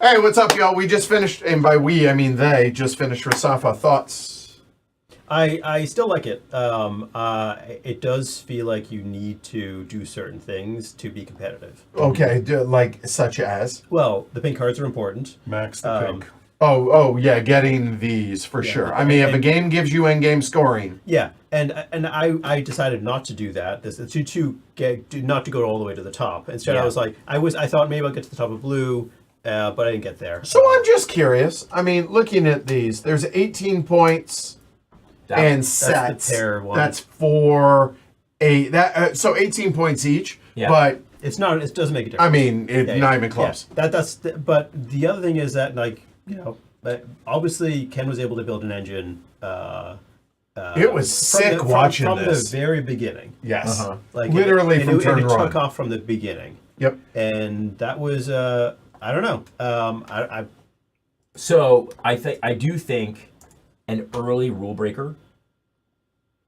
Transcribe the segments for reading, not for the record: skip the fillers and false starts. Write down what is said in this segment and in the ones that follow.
Hey, what's up, y'all? We just finished, and by we, I mean they, just finished Resafa. Thoughts? I still like it. It does feel like you need to do certain things to be competitive. Okay, like such as? Well, the pink cards are important. Max the pink. Oh, yeah, getting these for sure. I mean, if a game gives you endgame scoring. Yeah, and I decided not to do that. Not to go all the way to the top. Instead, I was like, I thought maybe I'll get to the top of blue, but I didn't get there. So I'm just curious. I mean, looking at these, there's 18 points and sets. That's the pair one. That's 4, 8. So 18 points each. Yeah. But it's not. It doesn't make a difference. I mean, not even close. Yeah. But the other thing is that, like, you know, obviously Ken was able to build an engine. It was sick watching from this. the very beginning. Yes. Like literally from turn and it one. took off from the beginning. Yep. And that was I don't know. So I do think an early rule breaker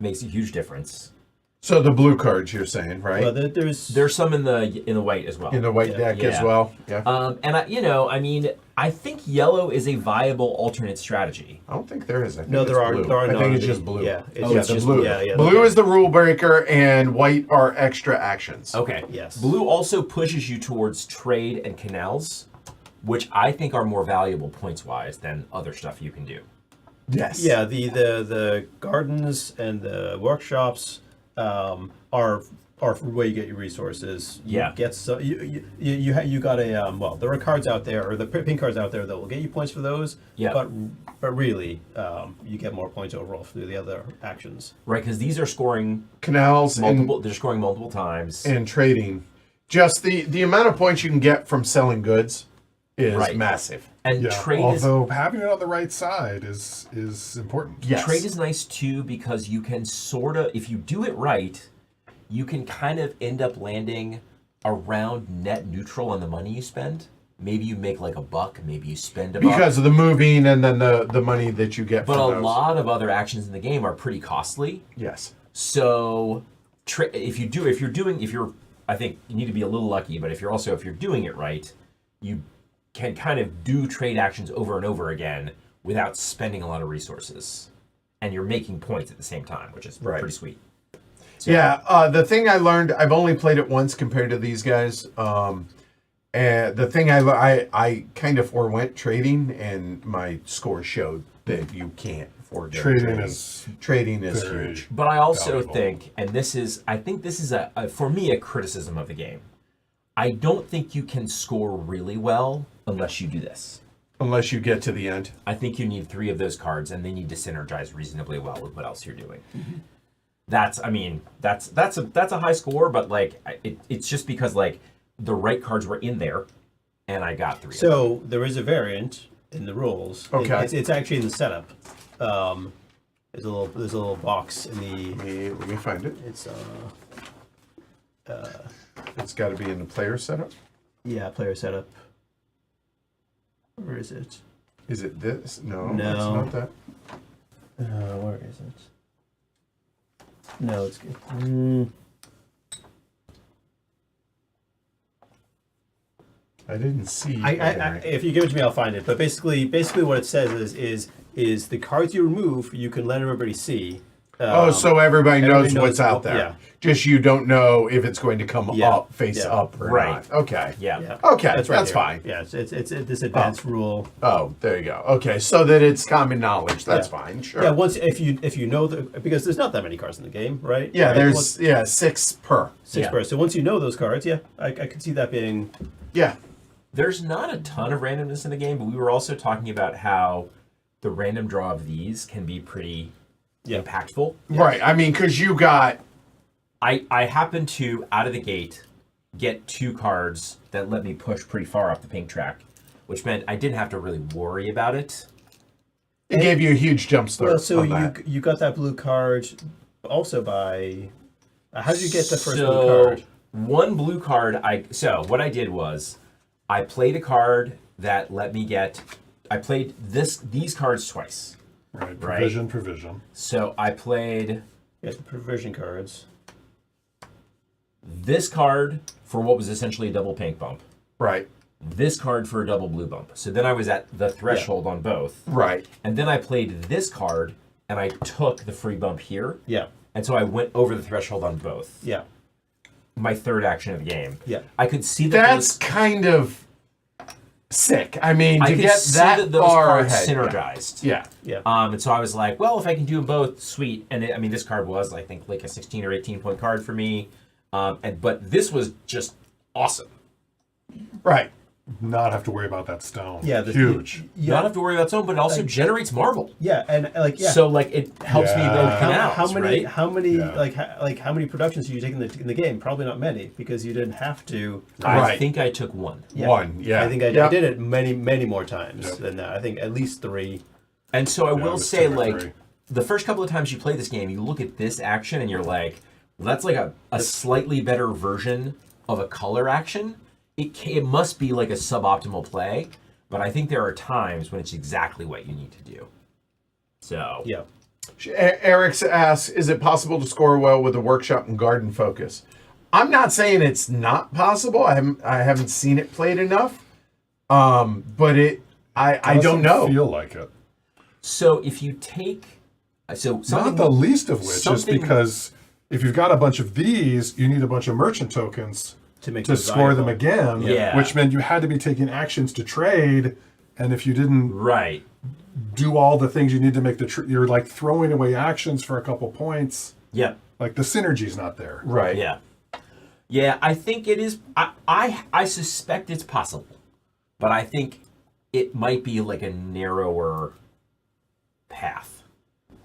makes a huge difference. So the blue cards, you're saying, right? Well, There's some in the white as well. In the white deck as well. Yeah. And I think yellow is a viable alternate strategy. I don't think there is. I think no, it's there are. blue. There are I none think of it's the- just blue. Yeah, it's the just blue. Yeah. Blue is the rule breaker, and white are extra actions. Okay. Yes. Blue also pushes you towards trade and canals, which I think are more valuable points wise than other stuff you can do. Yes. Yeah, the gardens and the workshops are where you get your resources. Yeah. You get so you got a there are cards out there, or the pink cards out there that will get you points for those. Yeah. But really, you get more points overall through the other actions. Right, because these are scoring Canals multiple. They're scoring multiple times. and trading. Just the amount of points you can get from selling goods is massive. And Yeah, trade although having it on the right side is important. Yes. Trade is nice too because you can sort of, if you do it right, you can kind of end up landing around net neutral on the money you spend. Maybe you make like $1, maybe you spend $1. Because of the moving and then the money that you get But from a those. lot of other actions in the game are pretty costly. Yes. So I think you need to be a little lucky, but if you're doing it right, you can kind of do trade actions over and over again without spending a lot of resources. And you're making points at the same time, which is pretty sweet. So, Yeah, the thing I learned, I've only played it once compared to these guys. And the thing I kind of forewent trading, and my score showed that you can't afford Trading is very huge. But I also valuable. think, and I think this is for me a criticism of the game. I don't think you can score really well unless you do this. Unless you get to the end. I think you need 3 of those cards, and they need to synergize reasonably well with what else you're doing. Mm-hmm. That's a high score, but like it's just because like the right cards were in there, and I got 3. So there is a variant in the rules. Okay. It's actually in the setup. There's a little box in the. Let me find it. It's It's got to be in the player setup. player setup. Where is it? Is it this? No, No. it's not that. Where is it? No, it's good. I didn't see. If you give it to me, I'll find it. But basically, what it says is the cards you remove, you can let everybody see. So everybody knows knows what's out what- there. yeah. Just you don't know if it's going to come up, face Yeah. up, or Right. not. Okay. Yeah. Okay, That's that's here. fine. Yeah, it's this advanced rule. Oh, there you go. Okay, so that it's common knowledge. That's Yeah. fine. Sure. Yeah, once if you know because there's not that many cards in the game, right? Yeah, Right? there's 6 per. six Yeah. per. So once you know those cards, I could see that being. Yeah. There's not a ton of randomness in the game, but we were also talking about how the random draw of these can be pretty impactful. Right. I mean, because you got. I happened to, out of the gate, get 2 cards that let me push pretty far up the pink track, which meant I didn't have to really worry about it. It gave you a huge jump start. Well, so on that. you got that blue card also by. How did you get the first So, blue card? one blue card, so what I did was, I played a card that let me get, I played these cards twice. Right. Right. Provision. So I played You got the provision cards. this card for what was essentially a double pink bump. Right. this card for a double blue bump. So then I was at the threshold on both. Right. And then I played this card, and I took the free bump here. Yeah. And so I went over the threshold on both. Yeah. My third action of the game. Yeah. I could see that That's kind of sick. I mean, I to could get see that those far cards ahead. synergized. Yeah. Yeah. And so I was like, well, if I can do them both, sweet. And I mean, this card was, I think, like a 16 or 18 point card for me. But this was just awesome. Right. Not have to worry about that stone. Yeah. Huge. Yeah. Not have to worry about zone, but it also generates marble. Yeah. And like, yeah. So like it helps me Yeah. build canals, how many? right? How many? Yeah. Like how many productions did you take in the game? Probably not many, because you didn't have to. I Right. think I took one. Yeah. One. Yeah. I think I Yep. did it many more times Yep. than that. I think at least 3. And so I it will was say, 2 or like, 3. the first couple of times you play this game, you look at this action and you're like, well, that's like a slightly better version of a color action. It must be like a suboptimal play, but I think there are times when it's exactly what you need to do. So Yeah. Eric's asks, is it possible to score well with a workshop and garden focus? I'm not saying it's not possible. I haven't seen it played enough. But I don't Doesn't know. Feel like it. So if you take Not the least of which is something- because if you've got a bunch of these, you need a bunch of merchant tokens To make to those score them valuable. again. Yeah. Which meant you had to be taking actions to trade, and if you didn't right. do all the things you need to make you're like throwing away actions for a couple points. Yep. Like the synergy's not there. Right. Yeah. Yeah, I think it is. I suspect it's possible, but I think it might be like a narrower path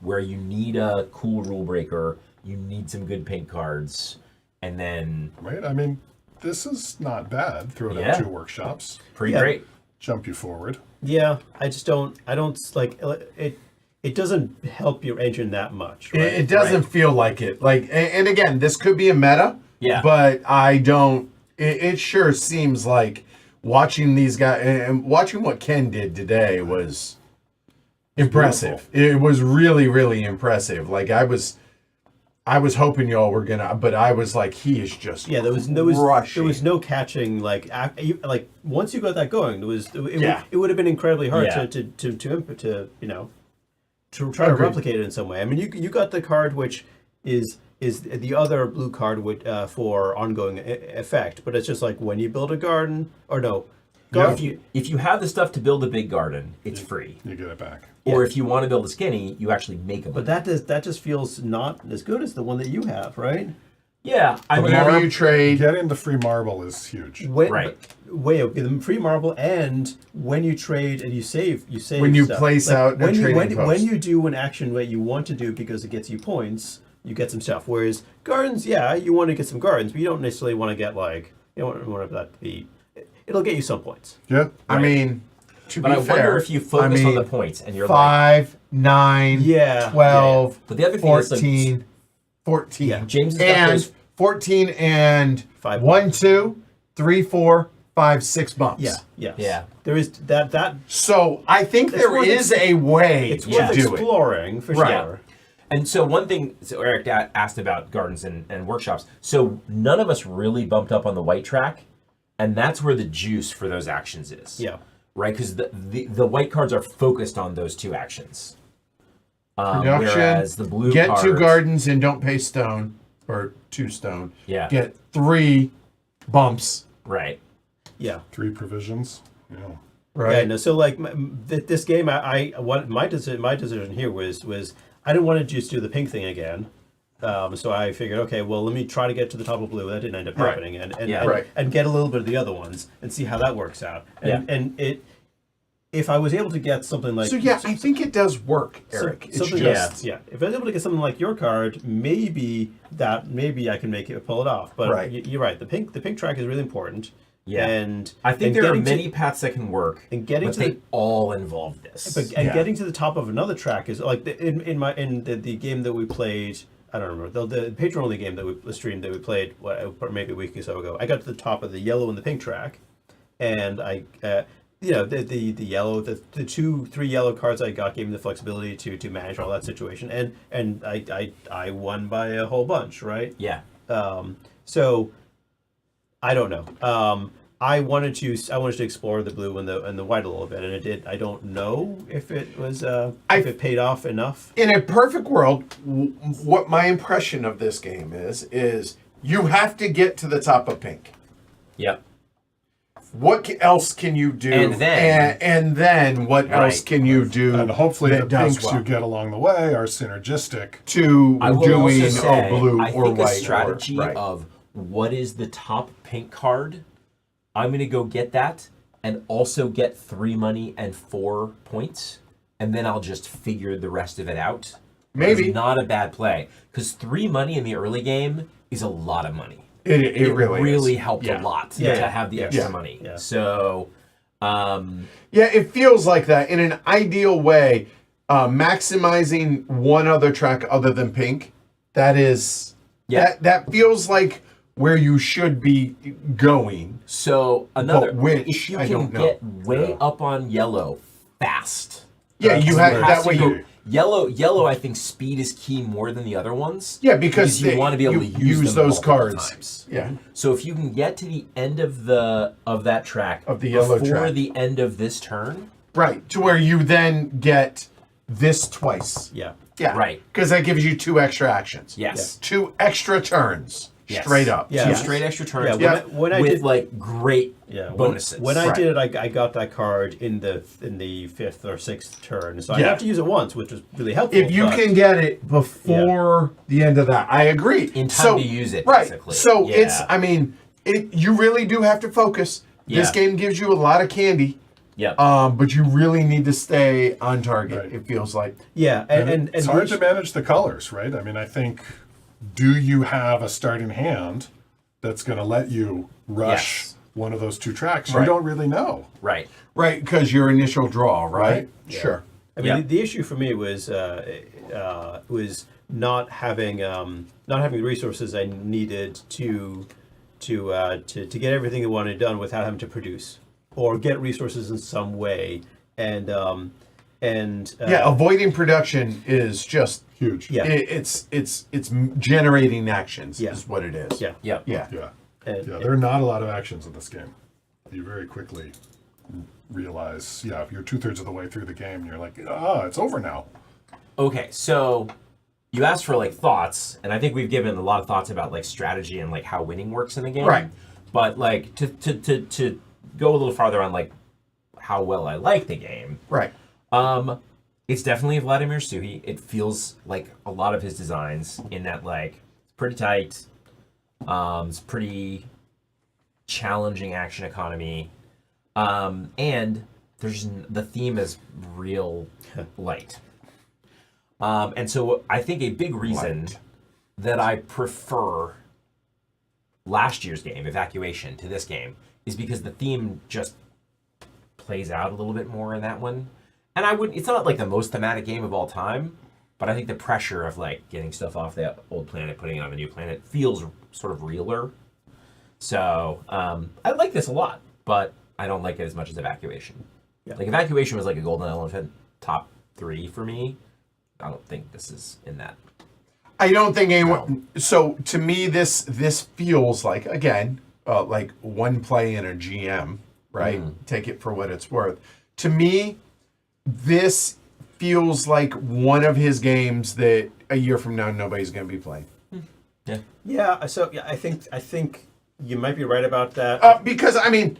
where you need a cool rule breaker, you need some good paint cards, and then Right? I mean, this is not bad. Throw down Yeah. 2 workshops, pretty Yeah. great. jump you forward. Yeah. I don't like it. It doesn't help your engine that much. Right? It doesn't feel like it. Like, and again, this could be a meta. Yeah. But I don't. It sure seems like watching these guys and watching what Ken did today was impressive. It was really, really impressive. Like I was hoping y'all were gonna, but I was like, he is just Yeah, there was crushing. no catching like once you got that going, Yeah. it would have been incredibly hard Yeah. to try to Agreed. replicate it in some way. I mean, you got the card which is the other blue card with for ongoing effect, but it's just like when you build a garden or no. Yeah. If you have the stuff to build a big garden, it's free. You get it back. Or if you want to build a skinny, you actually make them. But that just feels not as good as the one that you have, right? yeah, I mean, Whenever you trade, Getting the free marble is huge. Right. Wait, give them free marble, and when you trade and you save. When you stuff. place out a when you, trading when, post. when you do an action that you want to do because it gets you points, you get some stuff. Whereas gardens, yeah, you want to get some gardens, but you don't necessarily want to get like you don't want that to be. It'll get you some points. Yeah. I mean, to but be I fair, wonder if you focus I on the mean, points and you're 5, 9, Yeah, 12, But the other thing is, like, 14, 14. Yeah, James' stuff and goes- 14 and 5 1, 2, 3, 4, 5, 6 bumps. Yeah. There is that. So I think there worth is a way It's to worth do it. exploring for Right. sure. And so one thing, so Eric asked about gardens and workshops. So none of us really bumped up on the white track, and that's where the juice for those actions is. Yeah. Right, because the white cards are focused on those 2 actions. Production, Whereas the blue get cards, 2 gardens and don't pay stone, or 2 stone. Yeah. Get 3 bumps. Right. Yeah. 3 provisions. Yeah. Right. Yeah, no. So like this game, my decision here was I didn't want to just do the pink thing again. So I figured, okay, well, let me try to get to the top of blue. That didn't end up Right. happening, and Yeah. Right. and get a little bit of the other ones and see how that works out. And, Yeah. and if I was able to get something like So yeah, I think it does work, Eric. It's something just if I was able to get something like your card, maybe I can pull it off. But Right. you're right. The pink track is really important. Yeah. And I think and there are getting to- many paths that can work, and getting but to they the- all involve this. And Yeah. getting to the top of another track is like in the game that we played. I don't remember the Patron-Only game that we streamed that we played maybe a week or so ago. I got to the top of the yellow and the pink track, and I the yellow the 2-3 yellow cards I got gave me the flexibility to manage all that situation, and I won by a whole bunch, right? yeah. So I don't know. I wanted to explore the blue and the white a little bit, and it did. I don't know if it was if it paid off enough. In a perfect world, what my impression of this game is you have to get to the top of pink. Yep. What else can you do? And then what else can you do? And hopefully the that does pinks well you get along the way are synergistic. to I will doing also say, blue I or think white a strategy or, right. of what is the top pink card. I'm going to go get that and also get 3 money and 4 points, and then I'll just figure the rest of it out. Maybe. It's not a bad play, because 3 money in the early game is a lot of money. It really is. helped Yeah. a lot Yeah. to have the extra Yeah. money. Yeah. So, Yeah, it feels like that in an ideal way. Maximizing one other track other than pink, that is that feels like where you should be going. so another, But which, if you I can don't know. get way up on yellow fast. Yeah, you have has that to way. go- You, Yellow, I think speed is key more than the other ones. yeah, because you want to be able to use them those multiple cards. times. Yeah, So if you can get to the end of that track Of the yellow before track. the end of this turn, right. To where you then get this twice. Yeah. Yeah, Right. Because that gives you 2 extra actions. yes, 2 extra turns. Yes. Straight up. Yeah. two Yes. straight extra turns Yeah, with, when I with did- like great Yeah. bonuses. When I Right. did it, I got that card in the 5th or 6th turn, so I Yeah. have to use it once, which was really helpful. If you but- can get it before the end of that, I agree. In time to use it, right? basically. So Yeah. it's, I mean, you really do have to focus. This Yeah. game gives you a lot of candy, yeah, but you really need to stay on target. Right. It feels like. yeah, and It's hard to manage the colors, right? I mean, I think, do you have a starting hand that's going to let you rush Yes. one of those 2 tracks? Right. You don't really know. right. Right, because your initial draw, right? Right. Sure. I mean, Yeah. the issue for me was not having the resources I needed to get everything I wanted done without having to produce or get resources in some way, and Yeah, avoiding production is just Huge. Yeah. it's generating actions. Yeah. Is what it is. yeah, Yeah, Yeah. Yeah. and, Yeah, there are not a lot of actions in this game. You very quickly realize, you're 2/3 of the way through the game, and you're like, it's over now. Okay, so you asked for like thoughts, and I think we've given a lot of thoughts about like strategy and like how winning works in the game. Right. But like to go a little farther on like how well I like the game. Right. It's definitely Vladimir Suhi. It feels like a lot of his designs in that like it's pretty tight. It's pretty challenging action economy. And the theme is real light. And so I think a big reason that I prefer last year's game, Evacuation, to this game is because the theme just plays out a little bit more in that one. And it's not like the most thematic game of all time, but I think the pressure of like getting stuff off the old planet, putting it on a new planet feels sort of realer. So I like this a lot, but I don't like it as much as Evacuation. Yeah. Like Evacuation was like a golden elephant top 3 for me. I don't think this is in that. I don't think anyone. So to me, this feels like, again, like one play in a GM, right? Take it for what it's worth. To me, this feels like one of his games that a year from now nobody's going to be playing. yeah. So yeah, I think you might be right about that. Because I mean,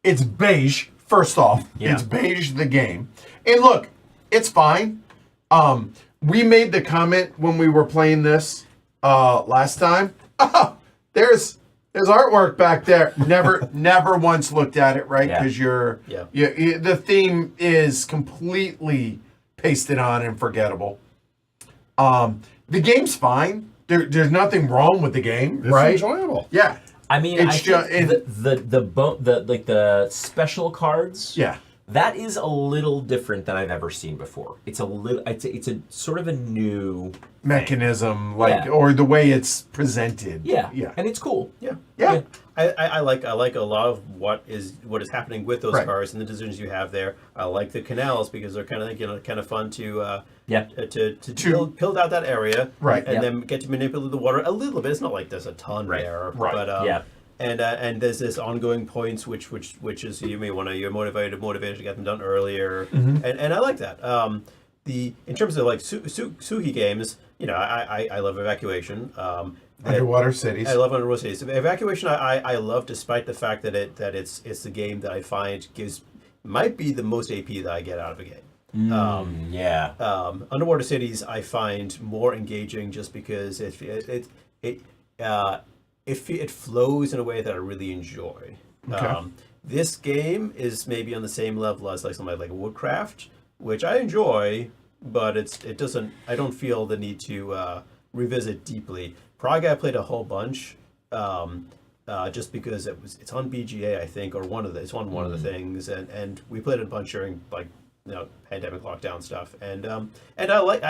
it's beige. First off, Yeah. it's beige the game, and look, it's fine. We made the comment when we were playing this last time. Oh, there's artwork back there. Never once looked at it, right? Yeah. Because Yeah. the theme is completely pasted on and forgettable. The game's fine. There's nothing wrong with the game, It's right? enjoyable. Yeah, I mean, It's I think just- the special cards. yeah. That is a little different than I've ever seen before. It's a sort of a new Mechanism, like, Yeah. or the way it's presented. yeah, yeah, and it's cool. Yeah. yeah. I like a lot of what is happening with those Right. cars and the decisions you have there. I like the canals because they're kind of fun to Yeah. to build out that area, Right. and Yep. then get to manipulate the water a little bit. It's not like there's a ton Right. there, Right. but Yeah. and there's this ongoing points which is you may want to you're motivated to get them done earlier, and I like that. In terms of like Suhi games, I love Evacuation. Underwater Cities. I love Underwater Cities. Evacuation I love, despite the fact that it's the game that I find might be the most AP that I get out of a game. Underwater Cities I find more engaging just because it flows in a way that I really enjoy. Okay. This game is maybe on the same level as like something like Woodcraft, which I enjoy, but I don't feel the need to revisit deeply. Prague I played a whole bunch, just because it's on BGA, I think, or it's on one of the things, and we played it a bunch during like pandemic lockdown stuff, and I like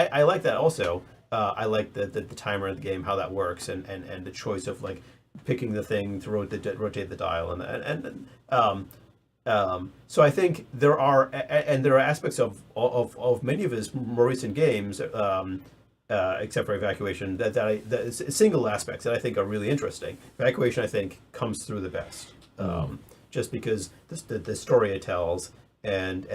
that also. I like the timer of the game, how that works, and the choice of like picking the thing to rotate the dial, so I think there are aspects of many of his more recent games, except for Evacuation, that single aspects that I think are really interesting. Evacuation I think comes through the best, just because the story it tells and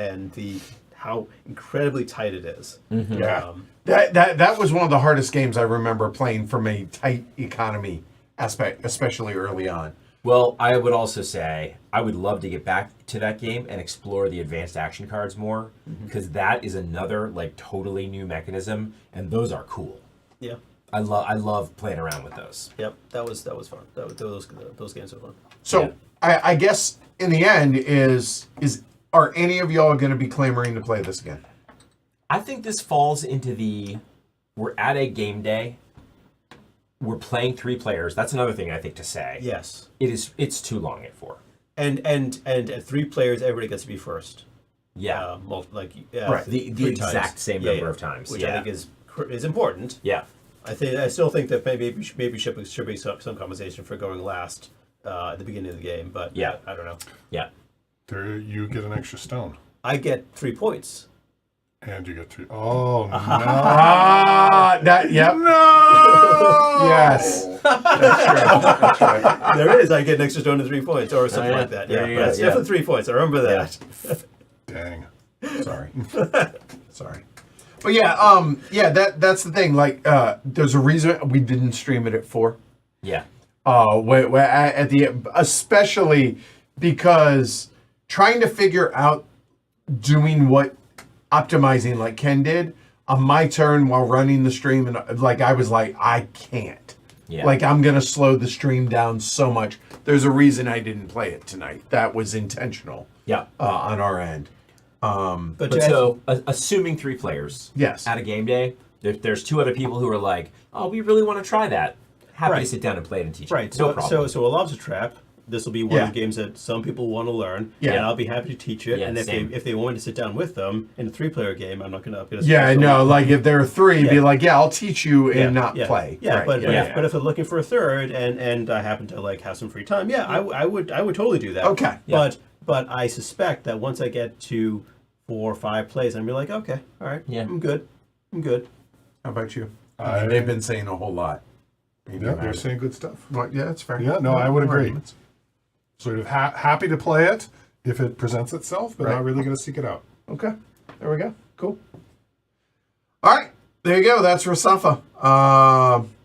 how incredibly tight it is. Yeah. That was one of the hardest games I remember playing from a tight economy aspect, especially early on. Well, I would also say I would love to get back to that game and explore the advanced action cards more, because that is another like totally new mechanism, and those are cool. Yeah. I love playing around with those. Yep, that was fun. Those games were fun. So I guess in the end are any of y'all going to be clamoring to play this again? I think this falls into we're at a game day. We're playing 3 players. That's another thing I think to say. Yes. It's too long at 4. And at 3 players, everybody gets to be first. Yeah. Right. The exact same number of times. Which I think is important. Yeah. I still think that maybe should be some compensation for going last at the beginning of the game, but yeah, I don't know. Yeah. There, you get an extra stone. I get 3 points. And you get 3. Oh, no. Yep. No! Yes. That's right. There is. I get an extra stone and 3 points or something like that. Yeah, but it's definitely 3 points. I remember that. Dang. Sorry. But that's the thing. Like, there's a reason we didn't stream it at 4. Yeah. Especially because trying to figure out doing what optimizing like Ken did on my turn while running the stream, and like I was like, I can't. Yeah. Like, I'm gonna slow the stream down so much. There's a reason I didn't play it tonight. That was intentional. Yeah. On our end. But so assuming 3 players. Yes. At a game day, there's 2 other people who are like, oh, we really want to try that. Happy to sit down and play it and teach. Right. It. No problem. So a lobster trap. This will be one of the games that some people want to learn, and I'll be happy to teach it. Yeah, and if they want me to sit down with them in a 3-player game, I'm not going to. Yeah, no, like if there are 3, be like, I'll teach you and not play. Yeah, right. but if they're looking for a 3rd and I happen to like have some free time, I would totally do that. Okay. But I suspect that once I get to 4 or 5 plays, I'm be like, okay, all right, I'm good. How about you? They've been saying a whole lot. Yeah, they're saying good stuff. Well, yeah, that's fair. Yeah, no, I would agree. Sort of happy to play it if it presents itself, but not really going to seek it out. Okay, there we go. Cool. All right, there you go. That's Resafa.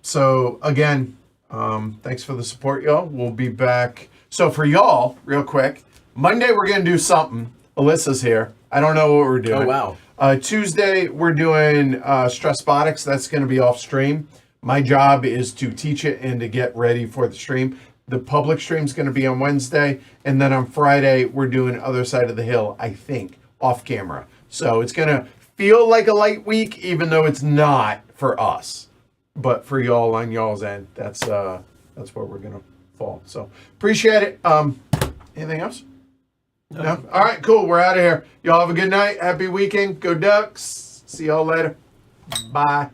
So again, thanks for the support, y'all. We'll be back. So for y'all, real quick, Monday we're going to do something. Alyssa's here. I don't know what we're doing. Oh, wow. Tuesday we're doing Stressbotics. That's going to be off stream. My job is to teach it and to get ready for the stream. The public stream's going to be on Wednesday, and then on Friday we're doing Other Side of the Hill, I think, off camera. So it's going to feel like a light week, even though it's not for us. But for y'all on y'all's end, that's where we're going to fall. So appreciate it. Anything else? No? All right, cool. We're out of here. Y'all have a good night. Happy weekend. Go Ducks. See y'all later. Bye.